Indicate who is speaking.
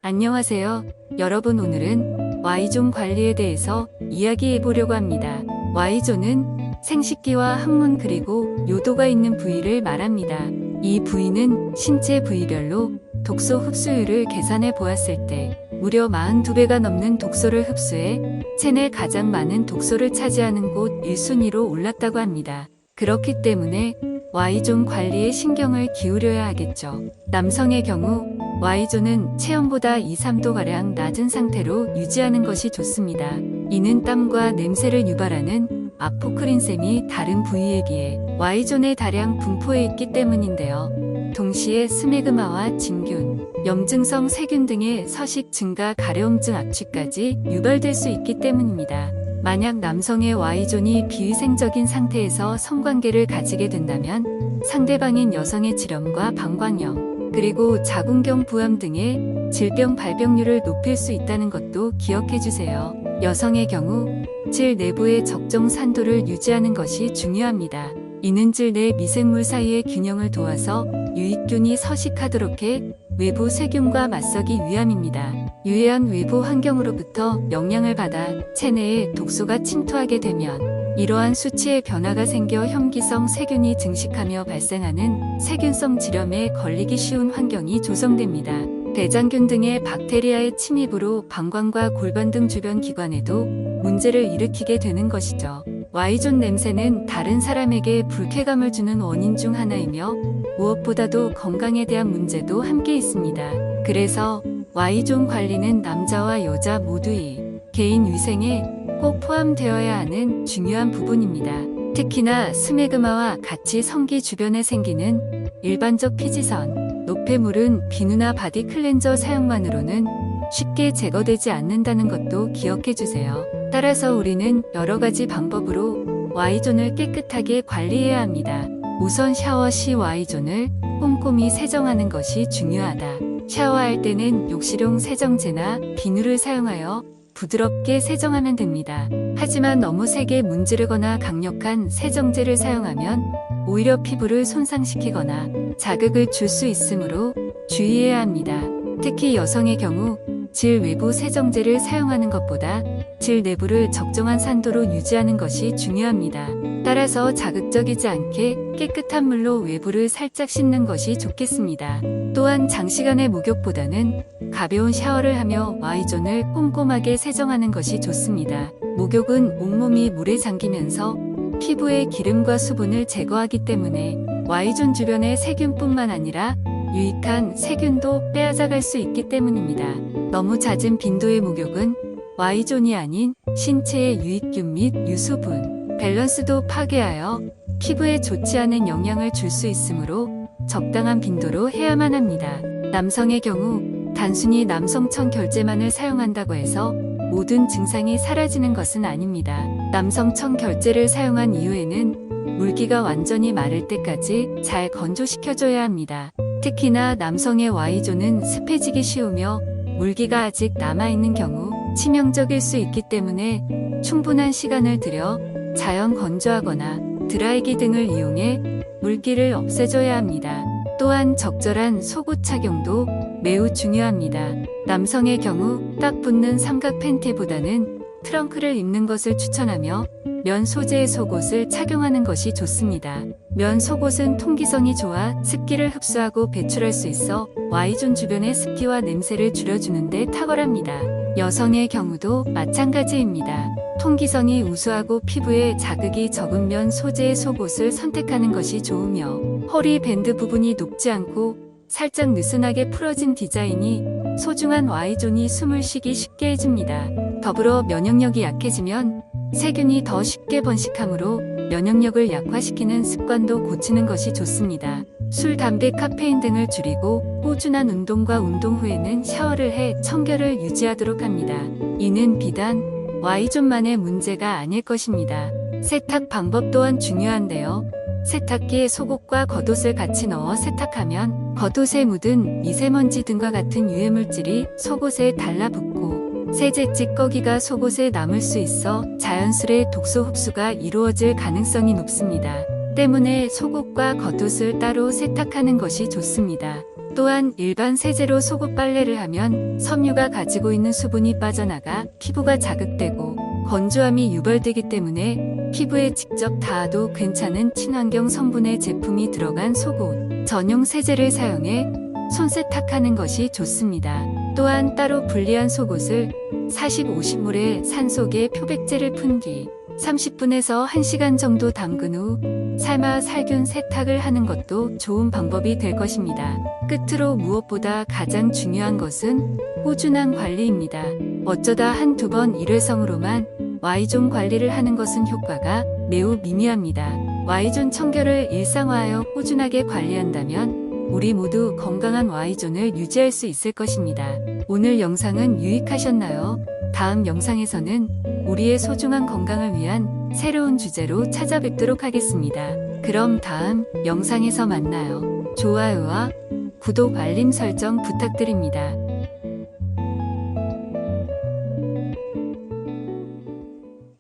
Speaker 1: 안녕하세요. 여러분, 오늘은 Y존 관리에 대해서 이야기해 보려고 합니다. Y존은 생식기와 항문 그리고 요도가 있는 부위를 말합니다. 이 부위는 신체 부위별로 독소 흡수율을 계산해 보았을 때 무려 42배가 넘는 독소를 흡수해 체내 가장 많은 독소를 차지하는 곳 1순위로 올랐다고 합니다. 그렇기 때문에 Y존 관리에 신경을 기울여야 하겠죠. 남성의 경우 Y존은 체온보다 2, 3도가량 낮은 상태로 유지하는 것이 좋습니다. 이는 땀과 냄새를 유발하는 아포크린샘이 다른 부위에 비해 Y존에 다량 분포해 있기 때문인데요. 동시에 스메그마와 진균, 염증성 세균 등의 서식 증가 가려움증 악취까지 유발될 수 있기 때문입니다. 만약 남성의 Y존이 비위생적인 상태에서 성관계를 가지게 된다면 상대방인 여성의 질염과 방광염, 그리고 자궁경 부암 등의 질병 발병률을 높일 수 있다는 것도 기억해 주세요. 여성의 경우 질 내부의 적정 산도를 유지하는 것이 중요합니다. 이는 질 내 미생물 사이의 균형을 도와서 유익균이 서식하도록 해 외부 세균과 맞서기 위함입니다. 유해한 외부 환경으로부터 영향을 받아 체내에 독소가 침투하게 되면 이러한 수치의 변화가 생겨 혐기성 세균이 증식하며 발생하는 세균성 질염에 걸리기 쉬운 환경이 조성됩니다. 대장균 등의 박테리아의 침입으로 방광과 골반 등 주변 기관에도 문제를 일으키게 되는 것이죠. Y존 냄새는 다른 사람에게 불쾌감을 주는 원인 중 하나이며 무엇보다도 건강에 대한 문제도 함께 있습니다. 그래서 Y존 관리는 남자와 여자 모두의 개인 위생에 꼭 포함되어야 하는 중요한 부분입니다. 특히나 스메그마와 같이 성기 주변에 생기는 일반적 피지선, 노폐물은 비누나 바디 클렌저 사용만으로는 쉽게 제거되지 않는다는 것도 기억해 주세요. 따라서 우리는 여러 가지 방법으로 Y존을 깨끗하게 관리해야 합니다. 우선 샤워 시 Y존을 꼼꼼히 세정하는 것이 중요하다. 샤워할 때는 욕실용 세정제나 비누를 사용하여 부드럽게 세정하면 됩니다. 하지만 너무 세게 문지르거나 강력한 세정제를 사용하면 오히려 피부를 손상시키거나 자극을 줄 수 있으므로 주의해야 합니다. 특히 여성의 경우 질 외부 세정제를 사용하는 것보다 질 내부를 적정한 산도로 유지하는 것이 중요합니다. 따라서 자극적이지 않게 깨끗한 물로 외부를 살짝 씻는 것이 좋겠습니다. 또한 장시간의 목욕보다는 가벼운 샤워를 하며 Y존을 꼼꼼하게 세정하는 것이 좋습니다. 목욕은 온몸이 물에 잠기면서 피부의 기름과 수분을 제거하기 때문에 Y존 주변의 세균뿐만 아니라 유익한 세균도 빼앗아갈 수 있기 때문입니다. 너무 잦은 빈도의 목욕은 Y존이 아닌 신체의 유익균 및 유수분, 밸런스도 파괴하여 피부에 좋지 않은 영향을 줄 수 있으므로 적당한 빈도로 해야만 합니다. 남성의 경우 단순히 남성청 결제만을 사용한다고 해서 모든 증상이 사라지는 것은 아닙니다. 남성청 결제를 사용한 이후에는 물기가 완전히 마를 때까지 잘 건조시켜줘야 합니다. 특히나 남성의 Y존은 습해지기 쉬우며 물기가 아직 남아있는 경우 치명적일 수 있기 때문에 충분한 시간을 들여 자연 건조하거나 드라이기 등을 이용해 물기를 없애줘야 합니다. 또한 적절한 속옷 착용도 매우 중요합니다. 남성의 경우 딱 붙는 삼각 팬티보다는 트렁크를 입는 것을 추천하며 면 소재의 속옷을 착용하는 것이 좋습니다. 면 속옷은 통기성이 좋아 습기를 흡수하고 배출할 수 있어 Y존 주변의 습기와 냄새를 줄여주는 데 탁월합니다. 여성의 경우도 마찬가지입니다. 통기성이 우수하고 피부에 자극이 적은 면 소재의 속옷을 선택하는 것이 좋으며 허리 밴드 부분이 높지 않고 살짝 느슨하게 풀어진 디자인이 소중한 Y존이 숨을 쉬기 쉽게 해줍니다. 더불어 면역력이 약해지면 세균이 더 쉽게 번식하므로 면역력을 약화시키는 습관도 고치는 것이 좋습니다. 술, 담배, 카페인 등을 줄이고 꾸준한 운동과 운동 후에는 샤워를 해 청결을 유지하도록 합니다. 이는 비단 Y존만의 문제가 아닐 것입니다. 세탁 방법 또한 중요한데요. 세탁기에 속옷과 겉옷을 같이 넣어 세탁하면 겉옷에 묻은 미세먼지 등과 같은 유해물질이 속옷에 달라붙고 세제 찌꺼기가 속옷에 남을 수 있어 자연스레 독소 흡수가 이루어질 가능성이 높습니다. 때문에 속옷과 겉옷을 따로 세탁하는 것이 좋습니다. 또한 일반 세제로 속옷 빨래를 하면 섬유가 가지고 있는 수분이 빠져나가 피부가 자극되고 건조함이 유발되기 때문에 피부에 직접 닿아도 괜찮은 친환경 성분의 제품이 들어간 속옷 전용 세제를 사용해 손 세탁하는 것이 좋습니다. 또한 따로 분리한 속옷을 40-50물에 산속에 표백제를 푼 뒤 30분에서 1시간 정도 담근 후 삶아 살균 세탁을 하는 것도 좋은 방법이 될 것입니다. 끝으로 무엇보다 가장 중요한 것은 꾸준한 관리입니다. 어쩌다 한두 번 일회성으로만 Y존 관리를 하는 것은 효과가 매우 미미합니다. Y존 청결을 일상화하여 꾸준하게 관리한다면 우리 모두 건강한 Y존을 유지할 수 있을 것입니다. 오늘 영상은 유익하셨나요? 다음 영상에서는 우리의 소중한 건강을 위한 새로운 주제로 찾아뵙도록 하겠습니다. 그럼 다음 영상에서 만나요. 좋아요와 구독, 알림 설정 부탁드립니다.